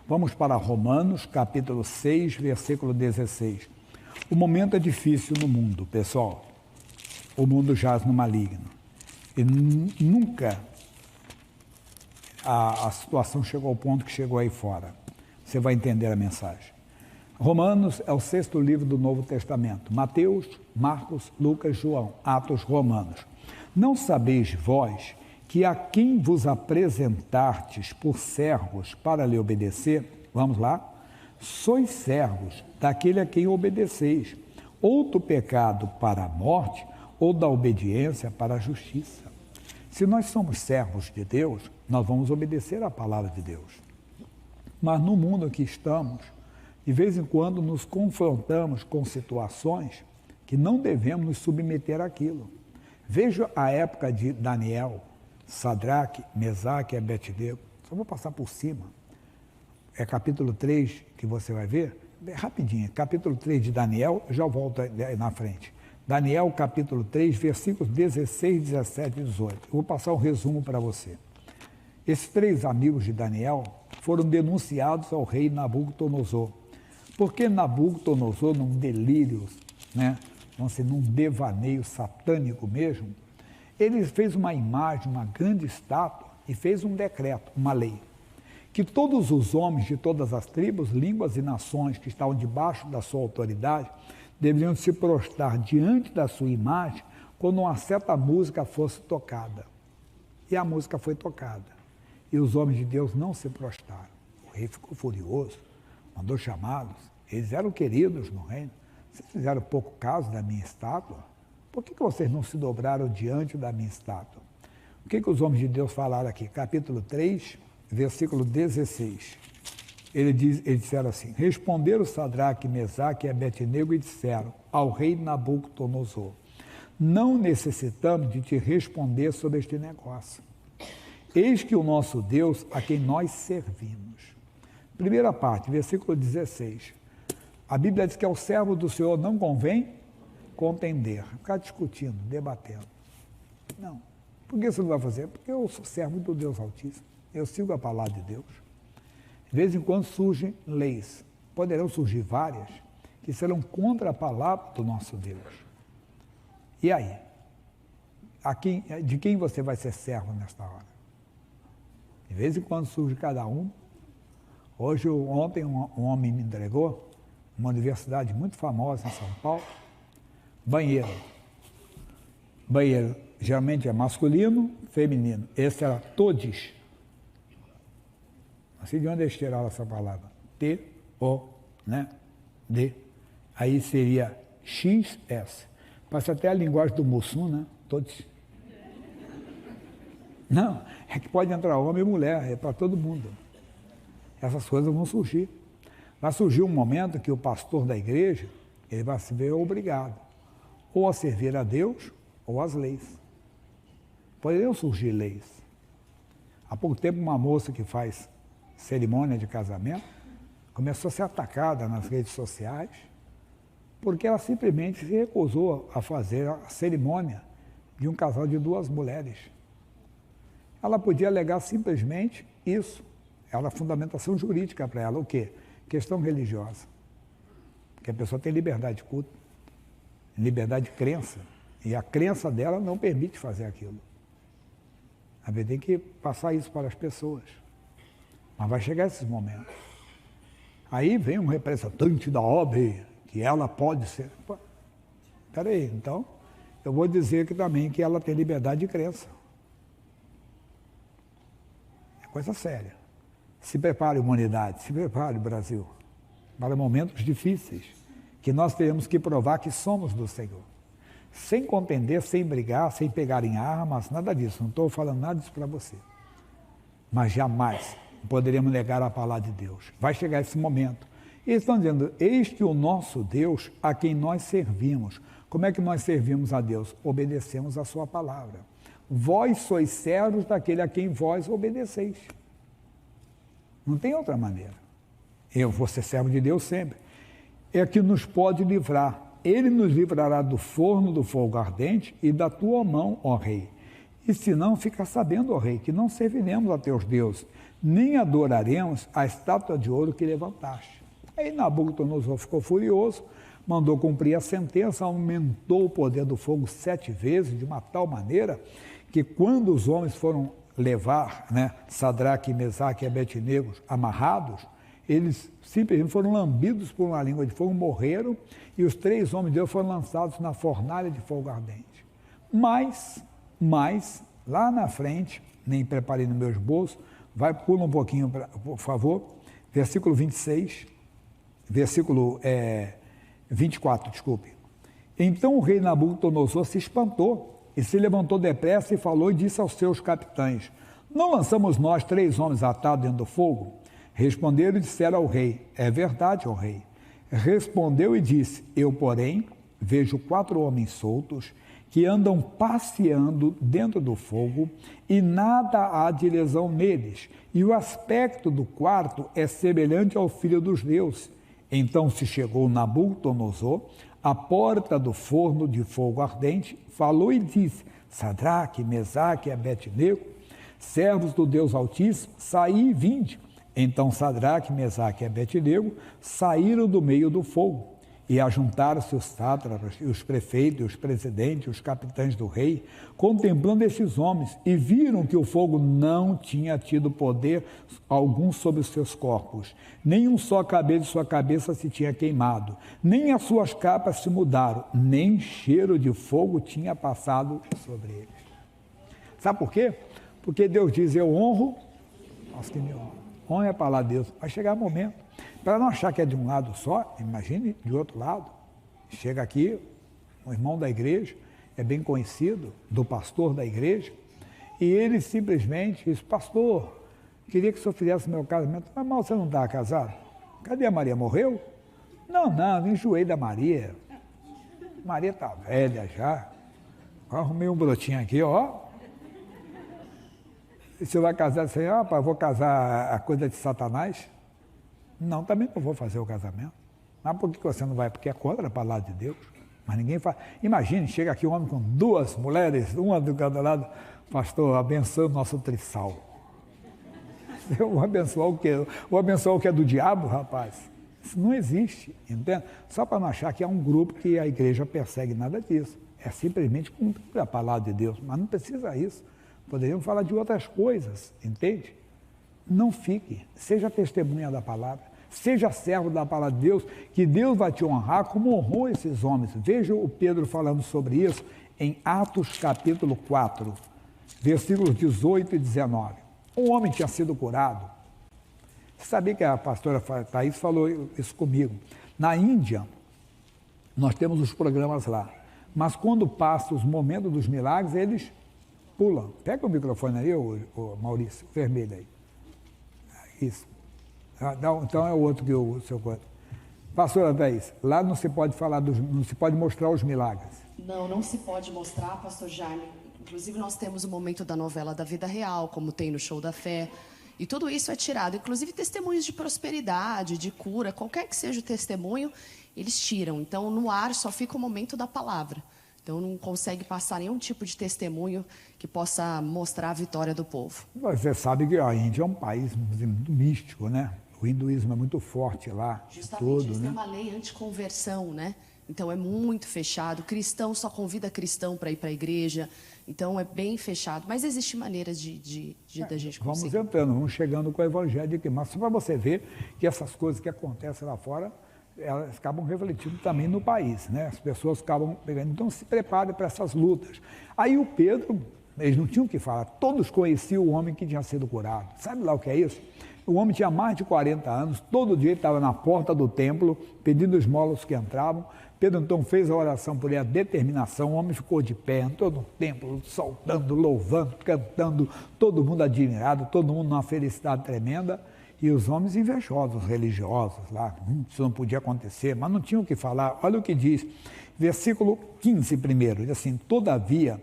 Vamos para Romanos, capítulo 6, versículo 16. O momento é difícil no mundo, pessoal. O mundo jaz no maligno. E nunca a situação chegou ao ponto que chegou aí fora. Você vai entender a mensagem. Romanos é o 6º livro do Novo Testamento. Mateus, Marcos, Lucas, João, Atos, Romanos. Não sabeis vós que a quem vos apresentastes por servos para lhe obedecer, vamos lá, sois servos daquele a quem obedeceis, ou do pecado para a morte, ou da obediência para a justiça. Se nós somos servos de Deus, nós vamos obedecer à palavra de Deus. Mas no mundo em que estamos, de vez em quando nos confrontamos com situações que não devemos nos submeter àquilo. Veja a época de Daniel, Sadraque, Mesaque e Abednego. Só vou passar por cima. É capítulo 3 que você vai ver. Rapidinho, capítulo 3 de Daniel, já volto aí na frente. Daniel, capítulo 3, versículos 16, 17 e 18. Eu vou passar um resumo para você. Esses 3 amigos de Daniel foram denunciados ao rei Nabucodonosor. Porque Nabucodonosor, num delírio, num devaneio satânico mesmo, ele fez uma imagem, uma grande estátua e fez um decreto, uma lei, que todos os homens de todas as tribos, línguas e nações que estavam debaixo da sua autoridade deveriam se prostrar diante da sua imagem quando uma certa música fosse tocada. E a música foi tocada. E os homens de Deus não se prostraram. O rei ficou furioso, mandou chamá-los. Eles eram queridos no reino. Vocês fizeram pouco caso da minha estátua? Por que vocês não se dobraram diante da minha estátua? O que os homens de Deus falaram aqui? Capítulo 3, versículo 16. Eles disseram assim: responderam Sadraque, Mesaque e Abednego e disseram ao rei Nabucodonosor: não necessitamos de te responder sobre este negócio. Eis que o nosso Deus, a quem nós servimos. Primeira parte, versículo 16. A Bíblia diz que ao servo do Senhor não convém contender, ficar discutindo, debatendo. Não. Por que você não vai fazer? Porque eu sou servo do Deus Altíssimo. Eu sigo a palavra de Deus. De vez em quando surgem leis. Poderão surgir várias que serão contra a palavra do nosso Deus. E aí? De quem você vai ser servo nesta hora? De vez em quando surge cada um. Ontem um homem me entregou uma universidade muito famosa em São Paulo. Banheiro. Banheiro geralmente é masculino, feminino. Esse era todes. Não sei de onde eles tiraram essa palavra. D. Aí seria XS. Passa até a linguagem do Mussum, né? Todos. Não, é que pode entrar homem e mulher, é para todo mundo. Essas coisas vão surgir. Vai surgir um momento que o pastor da igreja, ele vai se ver obrigado ou a servir a Deus ou às leis. Poderiam surgir leis. Há pouco tempo, uma moça que faz cerimônia de casamento começou a ser atacada nas redes sociais porque ela simplesmente se recusou a fazer a cerimônia de um casal de 2 mulheres. Ela podia alegar simplesmente isso. Era a fundamentação jurídica para ela. O quê? Questão religiosa. Porque a pessoa tem liberdade de culto, liberdade de crença. E a crença dela não permite fazer aquilo. A gente tem que passar isso para as pessoas. Mas vai chegar esses momentos. Aí vem um representante da OAB, que ela pode ser. Espera aí, então, eu vou dizer que também que ela tem liberdade de crença. É coisa séria. Se prepare, humanidade, se prepare, Brasil, para momentos difíceis, que nós teremos que provar que somos do Senhor. Sem contender, sem brigar, sem pegar em armas, nada disso. Não estou falando nada disso para você. Mas jamais poderemos negar a palavra de Deus. Vai chegar esse momento. Eles estão dizendo: eis que o nosso Deus, a quem nós servimos. Como é que nós servimos a Deus? Obedecemos a sua palavra. Vós sois servos daquele a quem vós obedeceis. Não tem outra maneira. Eu vou ser servo de Deus sempre. É que nos pode livrar. Ele nos livrará do forno do fogo ardente e da tua mão, ó Rei. E se não, fica sabendo, ó rei, que não serviremos a teus deuses, nem adoraremos a estátua de ouro que levantaste. Aí Nabucodonosor ficou furioso, mandou cumprir a sentença, aumentou o poder do fogo 7 vezes, de uma tal maneira que quando os homens foram levar, né, Sadraque, Mesaque e Abednego amarrados, eles simplesmente foram lambidos por uma língua de fogo, morreram, e os 3 homens de Deus foram lançados na fornalha de fogo ardente. Mas, lá na frente, nem preparei no meu esboço, pula um pouquinho, por favor, versículo 26, versículo 24, desculpe. Então o rei Nabucodonosor se espantou, e se levantou depressa e falou e disse aos seus capitães: não lançamos nós 3 homens atados dentro do fogo? Responderam e disseram ao rei: é verdade, ó rei. Respondeu e disse: eu, porém, vejo 4 homens soltos que andam passeando dentro do fogo e nada há de lesão neles, e o aspecto do quarto é semelhante ao filho dos deuses. Então se chegou Nabucodonosor à porta do forno de fogo ardente, falou e disse: Sadraque, Mesaque e Abednego, servos do Deus Altíssimo, saí e vinde. Então Sadraque, Mesaque e Abednego saíram do meio do fogo, e ajuntaram-se os sátrapas, os prefeitos, os presidentes, os capitães do rei, contemplando estes homens, e viram que o fogo não tinha tido poder algum sobre os seus corpos, nem um só cabelo de sua cabeça se tinha queimado, nem as suas capas se mudaram, nem cheiro de fogo tinha passado sobre eles. Sabe por quê? Porque Deus diz: eu honro aos que me honram. Honre a palavra de Deus. Vai chegar um momento, para não achar que é de um lado só, imagine de outro lado. Chega aqui, um irmão da igreja, é bem conhecido, do pastor da igreja, e ele simplesmente diz: pastor, queria que o senhor fizesse meu casamento. Mas mal, você não está casado? Cadê a Maria? Morreu? Não, enjoei da Maria. Maria está velha já. Arrumei um brotinho aqui, ó. E você vai casar assim: rapaz, vou casar a coisa de Satanás? Não, também não vou fazer o casamento. Mas por que você não vai? Porque é contra a palavra de Deus. Mas ninguém faz. Imagine, chega aqui um homem com 2 mulheres, uma do cada lado: pastor, abençoe o nosso trisal. Eu vou abençoar o quê? Vou abençoar o que é do diabo, rapaz? Isso não existe, entende? Só para não achar que é um grupo que a igreja persegue, nada disso. É simplesmente cumprir a palavra de Deus, mas não precisa isso. Poderíamos falar de outras coisas, entende? Não fique, seja testemunha da palavra, seja servo da palavra de Deus, que Deus vai te honrar como honrou esses homens. Veja o Pedro falando sobre isso em Atos capítulo 4, versículos 18 e 19. Um homem tinha sido curado. Você sabia que a pastora Thaís falou isso comigo? Na Índia, nós temos os programas lá, mas quando passa os momentos dos milagres, eles pulam. Pega o microfone aí, o Maurício, vermelho aí. Isso. Então é o outro que o seu quadro. Pastora Thaís, lá não se pode falar, não se pode mostrar os milagres. Não se pode mostrar, pastor Jaime. Inclusive nós temos o momento da novela da vida real, como tem no Show da Fé. E tudo isso é tirado, inclusive testemunhos de prosperidade, de cura, qualquer que seja o testemunho, eles tiram. Então no ar só fica o momento da palavra. Então não consegue passar nenhum tipo de testemunho que possa mostrar a vitória do povo. Você sabe que a Índia é um país muito místico, né? O hinduísmo é muito forte lá. Justamente, eles têm uma lei anticonversão, né? Então é muito fechado. Cristão só convida cristão para ir para a igreja. Então é bem fechado. Mas existem maneiras da gente conseguir. Vamos entrando, vamos chegando com o evangelho aqui. Mas só para você ver que essas coisas que acontecem lá fora, elas acabam refletindo também no país, né? As pessoas acabam pegando. Então se prepare para essas lutas. Aí o Pedro, eles não tinham o que falar, todos conheciam o homem que tinha sido curado. Sabe lá o que é isso? O homem tinha mais de 40 anos, todo dia ele estava na porta do templo, pedindo esmolas que entravam. Pedro então fez a oração por ele, a determinação, o homem ficou de pé, entrou no templo, saltando, louvando, cantando, todo mundo admirado, todo mundo numa felicidade tremenda. E os homens invejosos, religiosos lá, isso não podia acontecer, mas não tinham o que falar. Olha o que diz, versículo 15 primeiro, diz assim: todavia,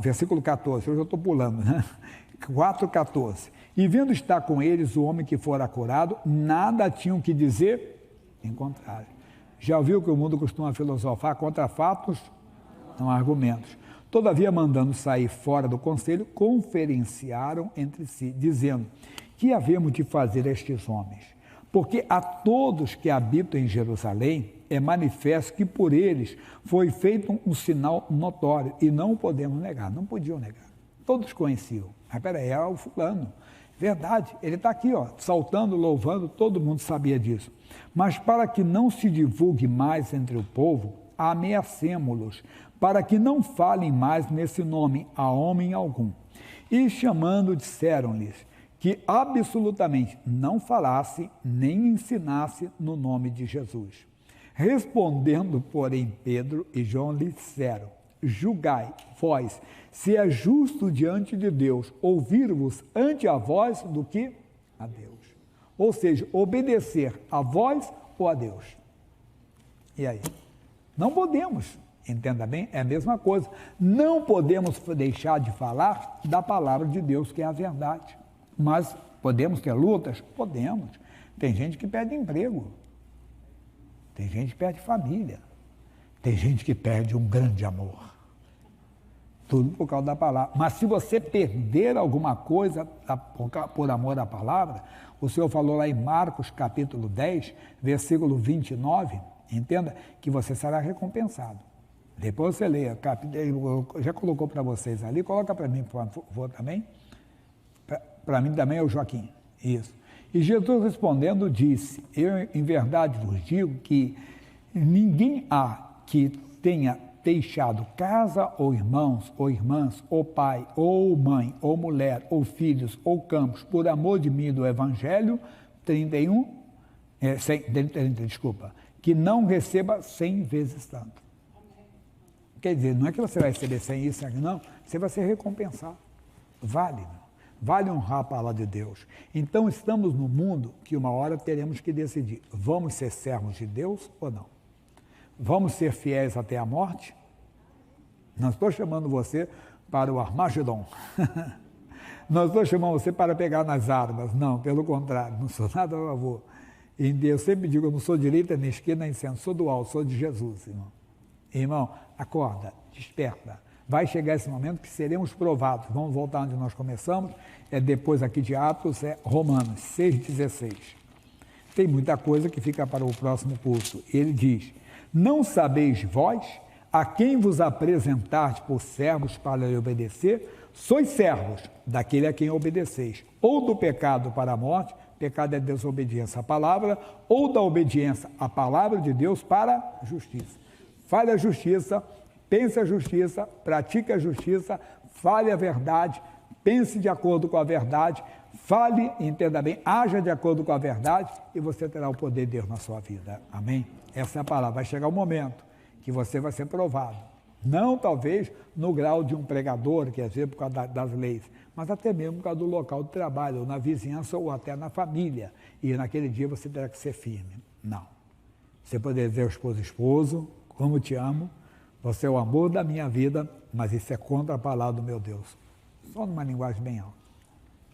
versículo 14, eu já estou pulando, né? 4,14. E vendo estar com eles o homem que fora curado, nada tinham que dizer em contrário. Já ouviu que o mundo costuma filosofar contra fatos, não argumentos. Todavia, mandando sair fora do conselho, conferenciaram entre si, dizendo: que havemos de fazer a estes homens? Porque a todos que habitam em Jerusalém é manifesto que por eles foi feito um sinal notório, e não o podemos negar, não podiam negar. Todos conheciam. Mas peraí, é o fulano. Verdade, ele está aqui, ó, saltando, louvando, todo mundo sabia disso. Mas para que não se divulgue mais entre o povo, ameacemo-los, para que não falem mais nesse nome a homem algum. E chamando, disseram-lhes que absolutamente não falasse nem ensinasse no nome de Jesus. Respondendo, porém, Pedro e João lhe disseram: julgai, vós, se é justo diante de Deus ouvir-vos ante a vós do que a Deus. Ou seja, obedecer a vós ou a Deus. E aí? Não podemos, entenda bem, é a mesma coisa. Não podemos deixar de falar da palavra de Deus, que é a verdade. Mas podemos ter lutas? Podemos. Tem gente que perde emprego. Tem gente que perde família. Tem gente que perde um grande amor. Tudo por causa da palavra. Mas se você perder alguma coisa por amor à palavra, o Senhor falou lá em Marcos capítulo 10, versículo 29, entenda que você será recompensado. Depois você leia, já colocou para vocês ali, coloca para mim, por favor, também. Para mim também é o Joaquim, isso. E Jesus respondendo disse: eu em verdade vos digo que ninguém há que tenha deixado casa ou irmãos ou irmãs, ou pai, ou mãe, ou mulher, ou filhos, ou campos, por amor de mim e do Evangelho, que não receba 100 vezes tanto. Quer dizer, não é que você vai receber 100 isso, não, você vai ser recompensado. Vale honrar a palavra de Deus. Então, estamos no mundo que uma hora teremos que decidir: vamos ser servos de Deus ou não? Vamos ser fiéis até a morte? Não estou chamando você para o Armagedon. Não estou chamando você para pegar nas armas. Não, pelo contrário, não sou nada a favor. Eu sempre digo, eu não sou direita, nem esquerda, nem centro, sou do alto, sou de Jesus, irmão. Irmão, acorda, desperta. Vai chegar esse momento que seremos provados. Vamos voltar onde nós começamos, depois aqui de Atos, Romanos 6,16. Tem muita coisa que fica para o próximo curso. Ele diz: não sabeis vós, a quem vos apresentardes por servos para lhe obedecer, sois servos daquele a quem obedeceis, ou do pecado para a morte, pecado é desobediência à palavra, ou da obediência à palavra de Deus para a justiça. Fale a justiça, pense a justiça, pratique a justiça, fale a verdade, pense de acordo com a verdade, fale, entenda bem, haja de acordo com a verdade e você terá o poder de Deus na sua vida. Amém? Essa é a palavra. Vai chegar o momento que você vai ser provado. Não talvez no grau de um pregador, que é por causa das leis, mas até mesmo por causa do local de trabalho, ou na vizinhança, ou até na família. E naquele dia você terá que ser firme. Não. Você poderia dizer ao esposo, como te amo, você é o amor da minha vida, mas isso é contra a palavra do meu Deus. Só numa linguagem bem alta.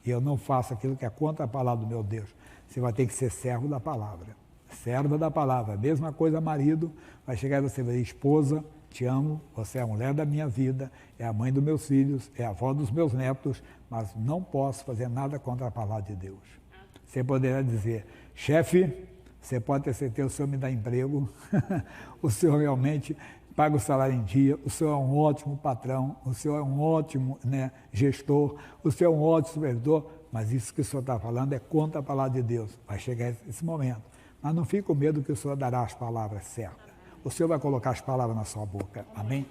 E eu não faço aquilo que é contra a palavra do meu Deus. Você vai ter que ser servo da palavra. Serva da palavra. Mesma coisa, marido, vai chegar e você vai dizer: esposa, te amo, você é a mulher da minha vida, é a mãe dos meus filhos, é a avó dos meus netos, mas não posso fazer nada contra a palavra de Deus. Você poderá dizer: chefe, você pode ter certeza, o senhor me dá emprego, o senhor realmente paga o salário em dia, o senhor é um ótimo patrão, o senhor é um ótimo gestor, o senhor é um ótimo supervisor, mas isso que o senhor está falando é contra a palavra de Deus. Vai chegar esse momento. Mas não fique com medo que o senhor dará as palavras certas. O senhor vai colocar as palavras na sua boca. Amém?